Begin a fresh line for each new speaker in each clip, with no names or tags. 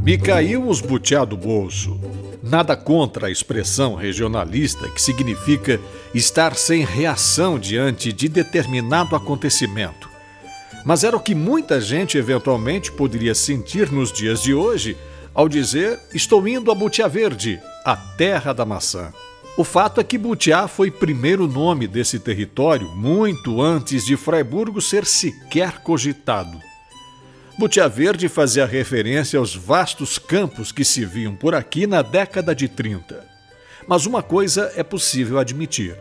Me caiu os butiá do bolso. Nada contra a expressão regionalista que significa estar sem reação diante de determinado acontecimento. Mas era o que muita gente eventualmente poderia sentir nos dias de hoje ao dizer: estou indo a Butiá Verde, a terra da maçã. O fato é que Butiá foi primeiro nome desse território muito antes de Fraiburgo ser sequer cogitado. Butiá Verde fazia referência aos vastos campos que se viam por aqui na década de 30. Mas uma coisa é possível admitir: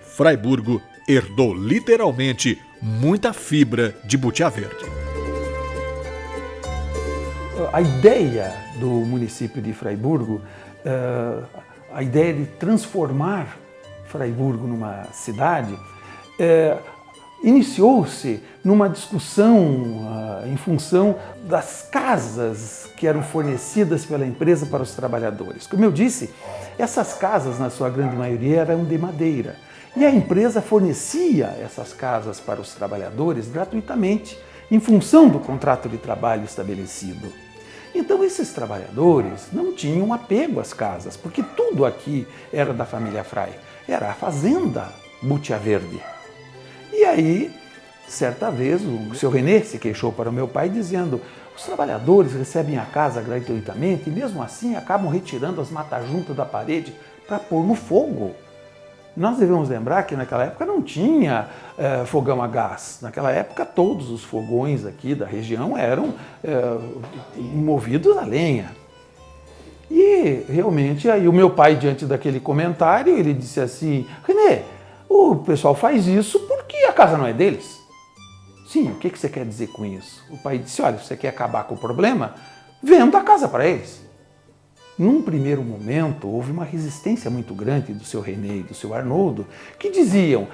Fraiburgo herdou literalmente muita fibra de Butiá Verde.
A ideia do município de Fraiburgo, a ideia de transformar Fraiburgo numa cidade, iniciou-se numa discussão em função das casas que eram fornecidas pela empresa para os trabalhadores. Como eu disse, essas casas, na sua grande maioria, eram de madeira. E a empresa fornecia essas casas para os trabalhadores gratuitamente, em função do contrato de trabalho estabelecido. Então esses trabalhadores não tinham apego às casas, porque tudo aqui era da família Frei. Era a fazenda Butiá Verde. E aí, certa vez, o seu René se queixou para o meu pai dizendo: os trabalhadores recebem a casa gratuitamente e mesmo assim acabam retirando as mata-juntas da parede para pôr no fogo. Nós devemos lembrar que naquela época não tinha fogão a gás. Naquela época todos os fogões aqui da região eram movidos a lenha. E realmente aí o meu pai, diante daquele comentário, ele disse assim: René, o pessoal faz isso porque a casa não é deles. Sim, o que você quer dizer com isso? O pai disse: olha, você quer acabar com o problema? Venda a casa para eles. Num primeiro momento, houve uma resistência muito grande do seu René e do seu Arnoldo, que diziam: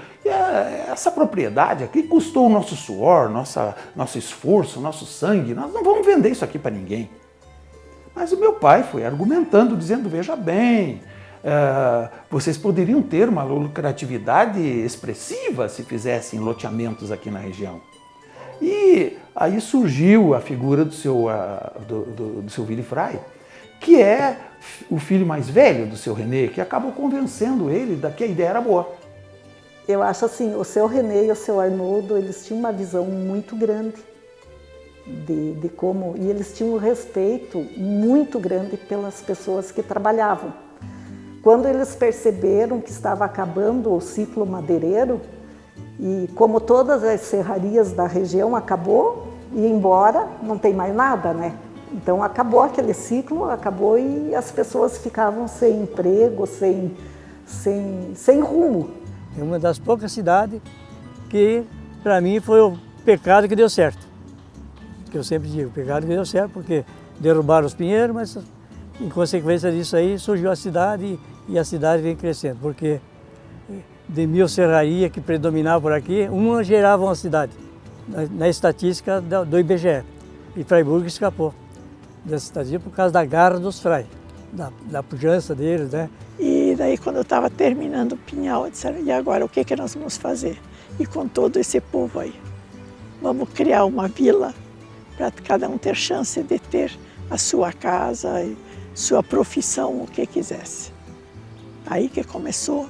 essa propriedade aqui custou o nosso suor, nosso esforço, nosso sangue, nós não vamos vender isso aqui para ninguém. Mas o meu pai foi argumentando, dizendo: veja bem, vocês poderiam ter uma lucratividade expressiva se fizessem loteamentos aqui na região. E aí surgiu a figura do seu Willy Frei, que é o filho mais velho do seu René, que acabou convencendo ele de que a ideia era boa.
Eu acho assim, o seu René e o seu Arnoldo, eles tinham uma visão muito grande de como, e eles tinham um respeito muito grande pelas pessoas que trabalhavam. Quando eles perceberam que estava acabando o ciclo madeireiro, e como todas as serrarias da região acabou, e embora, não tem mais nada, né? Então acabou aquele ciclo, acabou e as pessoas ficavam sem emprego, sem rumo.
É uma das poucas cidades que, para mim, foi o pecado que deu certo. Que eu sempre digo, o pecado que deu certo, porque derrubaram os pinheiros, mas em consequência disso aí surgiu a cidade e a cidade vem crescendo. Porque de 1000 serrarias que predominavam por aqui, uma gerava uma cidade, na estatística do IBGE. E Fraiburgo escapou dessa estadia por causa da garra dos Frei, da pujança deles, né?
E daí quando eu estava terminando o Pinhal, disseram: e agora, o que que nós vamos fazer? E com todo esse povo aí, vamos criar uma vila para cada um ter chance de ter a sua casa, e sua profissão, o que quisesse. Aí que começou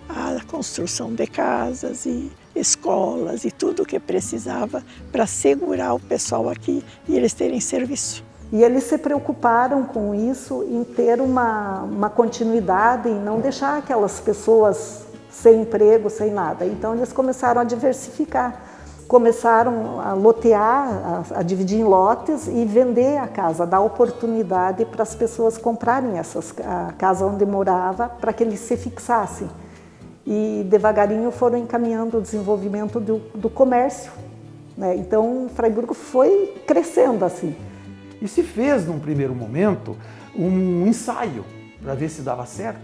a construção de casas e escolas e tudo o que precisava para segurar o pessoal aqui e eles terem serviço.
E eles se preocuparam com isso, em ter uma continuidade, em não deixar aquelas pessoas sem emprego, sem nada. Então eles começaram a diversificar, começaram a lotear, a dividir em lotes e vender a casa, dar oportunidade para as pessoas comprarem a casa onde morava, para que eles se fixassem. E devagarinho foram encaminhando o desenvolvimento do comércio, né? Então Fraiburgo foi crescendo assim.
E se fez, num primeiro momento, um ensaio para ver se dava certo,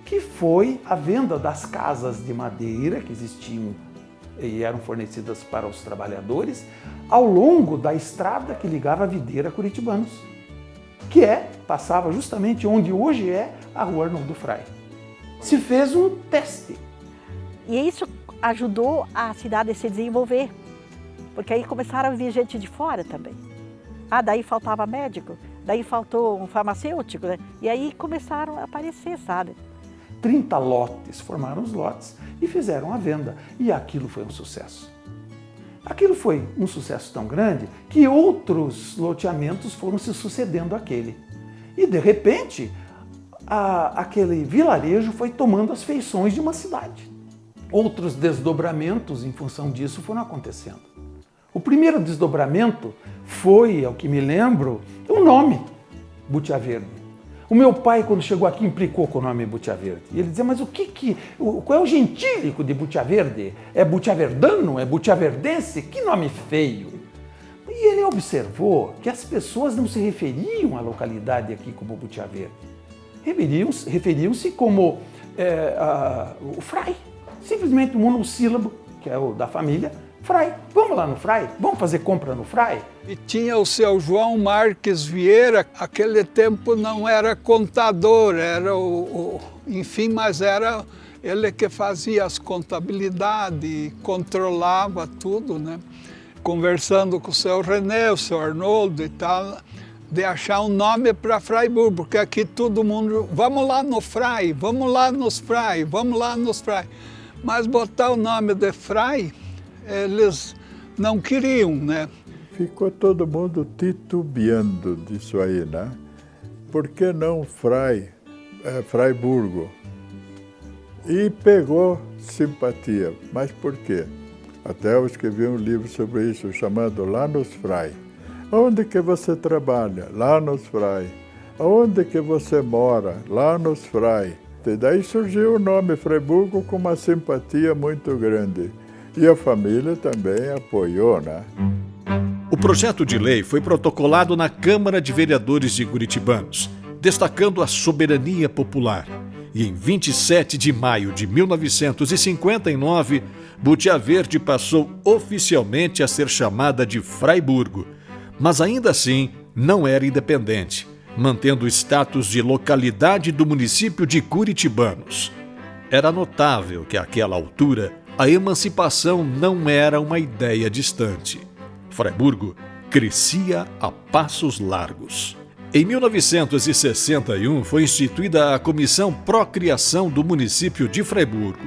que foi a venda das casas de madeira que existiam e eram fornecidas para os trabalhadores ao longo da estrada que ligava a Videira a Curitibanos, que passava justamente onde hoje é a Rua Arnoldo Frei. Se fez um teste.
E isso ajudou a cidade a se desenvolver, porque aí começaram a vir gente de fora também. Daí faltava médico, Daí faltou um farmacêutico, né? E aí começaram a aparecer, sabe?
30 lotes, formaram os lotes e fizeram a venda. E aquilo foi um sucesso. Aquilo foi um sucesso tão grande que outros loteamentos foram se sucedendo àquele. E, de repente, aquele vilarejo foi tomando as feições de uma cidade. Outros desdobramentos em função disso foram acontecendo. O primeiro desdobramento foi, ao que me lembro, o nome, Butia Verde. O meu pai, quando chegou aqui, implicou com o nome Butia Verde. E ele dizia, mas qual é o gentílico de Butia Verde? É Butiaverdano? É Butiaverdense? Que nome feio! E ele observou que as pessoas não se referiam à localidade aqui como Butia Verde. Referiam-se como o Frei. Simplesmente um monossílabo, que é o da família, Frei. Vamos lá no Frei? Vamos fazer compra no Frei?
E tinha o seu João Marques Vieira, aquele tempo não era contador, era enfim, mas era ele que fazia as contabilidades, controlava tudo, né? Conversando com o seu René, o seu Arnoldo e tal, de achar um nome para Fraiburgo, porque aqui todo mundo, vamos lá no Frei, vamos lá nos Frei, vamos lá nos Frei. Mas botar o nome de Frei, eles não queriam, né?
Ficou todo mundo titubeando disso aí, né? Por que não Fraiburgo? E pegou simpatia. Mas por quê? Até eu escrevi um livro sobre isso, chamado Lá nos Frei. Onde que você trabalha? Lá nos Frei. Onde que você mora? Lá nos Frei. E daí surgiu o nome Fraiburgo com uma simpatia muito grande. E a família também apoiou, né?
O projeto de lei foi protocolado na Câmara de Vereadores de Curitibanos, destacando a soberania popular. E em 27 de maio de 1959, Butia Verde passou oficialmente a ser chamada de Fraiburgo, mas ainda assim não era independente, mantendo o status de localidade do município de Curitibanos. Era notável que, àquela altura, a emancipação não era uma ideia distante. Fraiburgo crescia a passos largos. Em 1961, foi instituída a Comissão Procriação do município de Fraiburgo.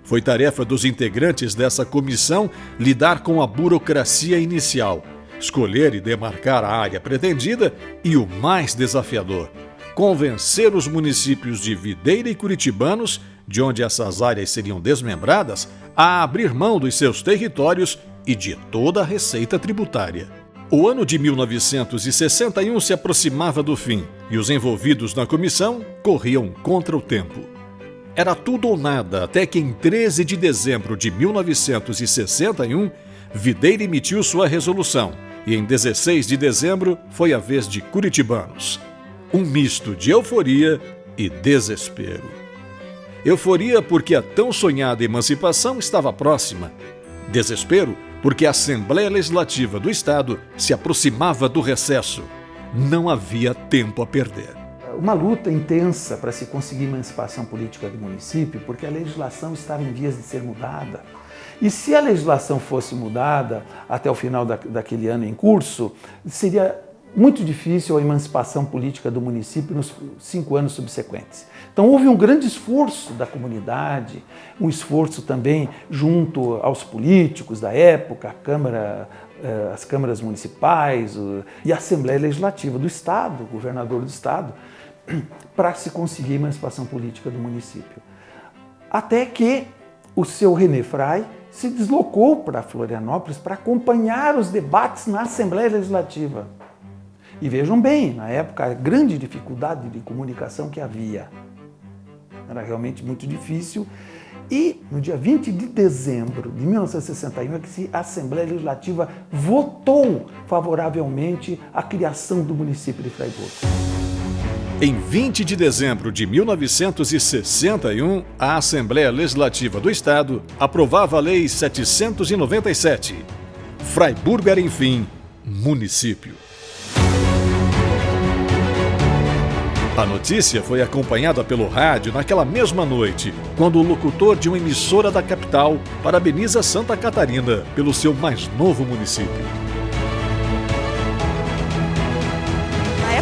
Foi tarefa dos integrantes dessa comissão lidar com a burocracia inicial, escolher e demarcar a área pretendida e, o mais desafiador, convencer os municípios de Videira e Curitibanos, de onde essas áreas seriam desmembradas, a abrir mão dos seus territórios e de toda a receita tributária. O ano de 1961 se aproximava do fim e os envolvidos na comissão corriam contra o tempo. Era tudo ou nada, até que em 13 de dezembro de 1961, Videira emitiu sua resolução e em 16 de dezembro foi a vez de Curitibanos. Um misto de euforia e desespero. Euforia porque a tão sonhada emancipação estava próxima. Desespero porque a Assembleia Legislativa do Estado se aproximava do recesso. Não havia tempo a perder.
Uma luta intensa para se conseguir emancipação política do município, porque a legislação estava em vias de ser mudada. E se a legislação fosse mudada até o final daquele ano em curso, seria muito difícil a emancipação política do município nos 5 anos subsequentes. Então houve um grande esforço da comunidade, um esforço também junto aos políticos da época, as câmaras municipais e a Assembleia Legislativa do Estado, o governador do Estado, para se conseguir a emancipação política do município. Até que o seu René Frei se deslocou para Florianópolis para acompanhar os debates na Assembleia Legislativa. E vejam bem, na época, a grande dificuldade de comunicação que havia. Era realmente muito difícil. E no dia 20 de dezembro de 1961 é que a Assembleia Legislativa votou favoravelmente a criação do município de Fraiburgo.
Em 20 de dezembro de 1961, a Assembleia Legislativa do Estado aprovava a Lei 797. Fraiburgo era, enfim, município. A notícia foi acompanhada pelo rádio naquela mesma noite, quando o locutor de uma emissora da capital parabeniza Santa Catarina pelo seu mais novo município.
Na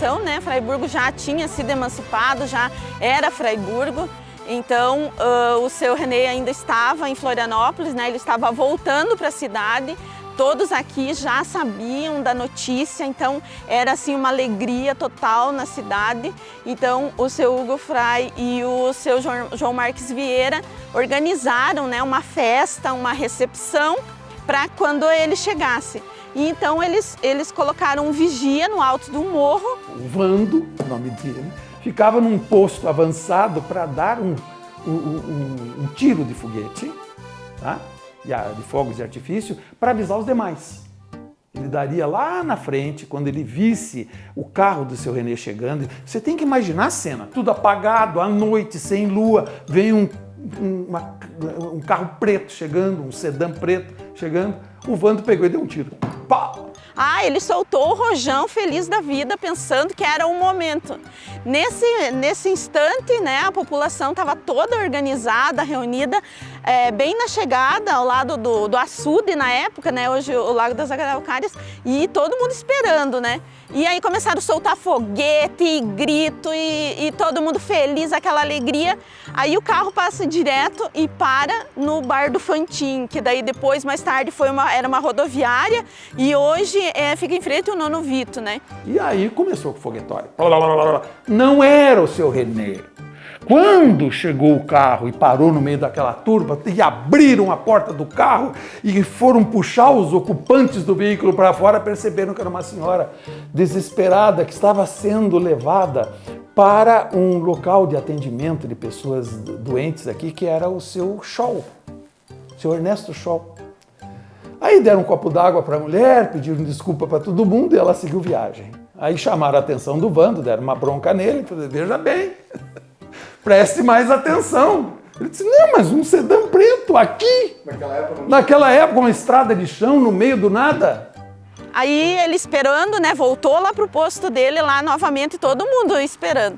emancipação, né? Fraiburgo já tinha sido emancipado, já era Fraiburgo. Então, o seu René ainda estava em Florianópolis, né? Ele estava voltando para a cidade. Todos aqui já sabiam da notícia, então era assim uma alegria total na cidade. Então, o seu Hugo Frei e o seu João Marques Vieira organizaram, né, uma festa, uma recepção para quando ele chegasse. E então eles colocaram um vigia no alto do morro.
O Vando, o nome dele, ficava num posto avançado para dar um tiro de foguete, tá? De fogos de artifício, para avisar os demais. Ele daria lá na frente, quando ele visse o carro do seu René chegando. Você tem que imaginar a cena, tudo apagado, à noite, sem lua, vem um carro preto chegando, um sedã preto chegando. O Vando pegou e deu um tiro. Pá!
Ele soltou o rojão feliz da vida, pensando que era um momento. Nesse instante, né, a população estava toda organizada, reunida, bem na chegada, ao lado do açude na época, né, hoje o Lago das Araucárias, e todo mundo esperando, né? E aí começaram a soltar foguete e grito e todo mundo feliz, aquela alegria. Aí o carro passa direto e para no Bar do Fantin, que daí depois, mais tarde, era uma rodoviária e hoje fica em frente ao Nono Vito, né?
E aí começou o foguetório. Não era o seu René. Quando chegou o carro e parou no meio daquela turba e abriram a porta do carro e foram puxar os ocupantes do veículo para fora, perceberam que era uma senhora desesperada que estava sendo levada para um local de atendimento de pessoas doentes aqui, que era o seu Scholl, o seu Ernesto Scholl. Aí deram um copo d'água para a mulher, pediram desculpa para todo mundo e ela seguiu viagem. Aí chamaram a atenção do Vando, deram uma bronca nele, falaram, veja bem, preste mais atenção. Ele disse, não, mas um sedã preto aqui, naquela época uma estrada de chão no meio do nada.
Aí ele esperando, né, voltou lá pro posto dele lá novamente, todo mundo esperando.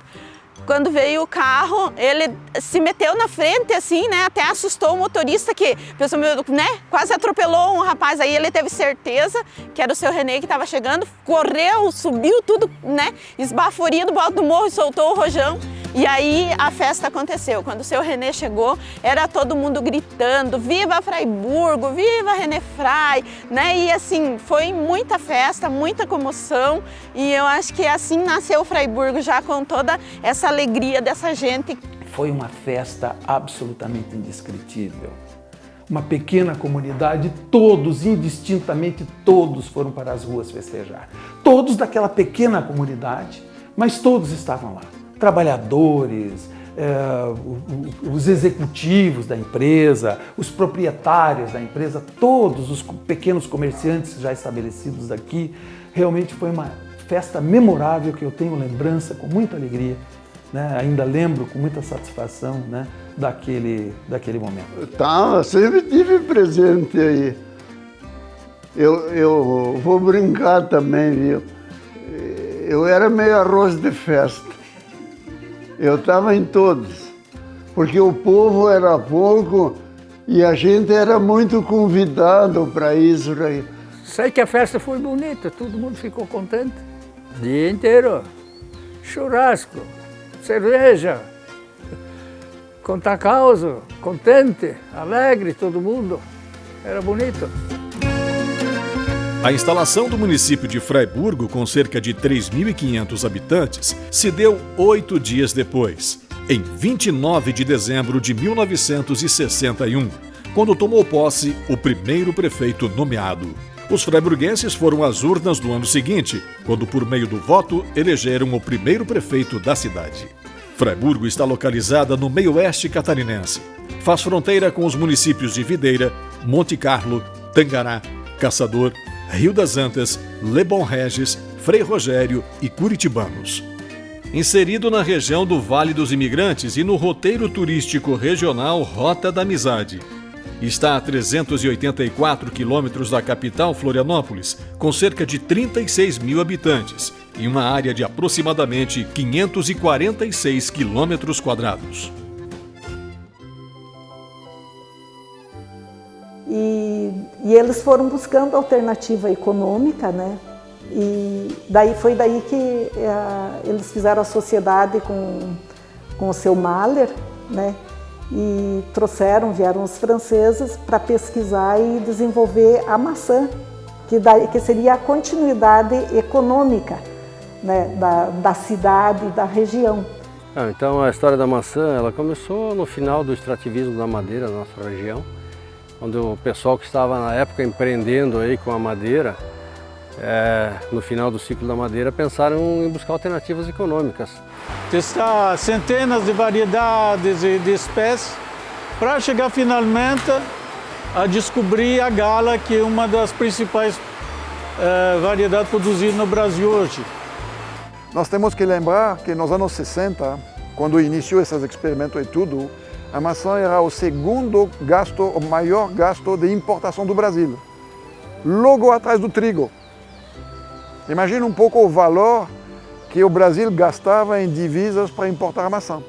Quando veio o carro, ele se meteu na frente, assim, né? Até assustou o motorista, que pensou, né? Quase atropelou um rapaz. Aí ele teve certeza que era o seu René que estava chegando, correu, subiu tudo, né? Esbaforido do alto do morro e soltou o rojão. E aí a festa aconteceu. Quando o seu René chegou, era todo mundo gritando, viva Fraiburgo, viva René Frei, né? E assim, foi muita festa, muita comoção. E eu acho que assim nasceu o Fraiburgo, já com toda essa alegria dessa gente.
Foi uma festa absolutamente indescritível. Uma pequena comunidade, todos, indistintamente, todos foram para as ruas festejar. Todos daquela pequena comunidade, mas todos estavam lá. Trabalhadores, os executivos da empresa, os proprietários da empresa, todos os pequenos comerciantes já estabelecidos aqui. Realmente foi uma festa memorável que eu tenho lembrança com muita alegria, né? Ainda lembro com muita satisfação, né, daquele momento.
Sempre tive presente aí. Eu vou brincar também, viu? Eu era meio arroz de festa. Eu estava em todos, porque o povo era pouco e a gente era muito convidado para isso.
Sei que a festa foi bonita, todo mundo ficou contente. O dia inteiro, churrasco, cerveja, contar causa, contente, alegre, todo mundo. Era bonito.
A instalação do município de Fraiburgo, com cerca de 3.500 habitantes, se deu 8 dias depois, em 29 de dezembro de 1961, quando tomou posse o primeiro prefeito nomeado. Os fraiburguenses foram às urnas no ano seguinte, quando, por meio do voto, elegeram o primeiro prefeito da cidade. Fraiburgo está localizada no meio-oeste catarinense. Faz fronteira com os municípios de Videira, Monte Carlo, Tangará, Caçador, Rio das Antas, Lebon Regis, Frei Rogério e Curitibanos. Inserido na região do Vale dos Imigrantes e no roteiro turístico regional Rota da Amizade. Está a 384 quilômetros da capital Florianópolis, com cerca de 36 mil habitantes e uma área de aproximadamente 546 quilômetros quadrados.
E eles foram buscando alternativa econômica, né, E foi daí que eles fizeram a sociedade com o seu Mahler, né? E vieram os franceses para pesquisar e desenvolver a maçã, que seria a continuidade econômica, né, da cidade e da região.
Então a história da maçã, ela começou no final do extrativismo da madeira na nossa região, quando o pessoal que estava na época empreendendo aí com a madeira, no final do ciclo da madeira, pensaram em buscar alternativas econômicas.
Testar centenas de variedades e de espécies para chegar finalmente a descobrir a gala, que é uma das principais variedades produzidas no Brasil hoje.
Nós temos que lembrar que nos anos 60, quando iniciou esses experimentos e tudo, a maçã era o segundo gasto, o maior gasto de importação do Brasil, logo atrás do trigo. Imagina um pouco o valor que o Brasil gastava em divisas para importar a maçã.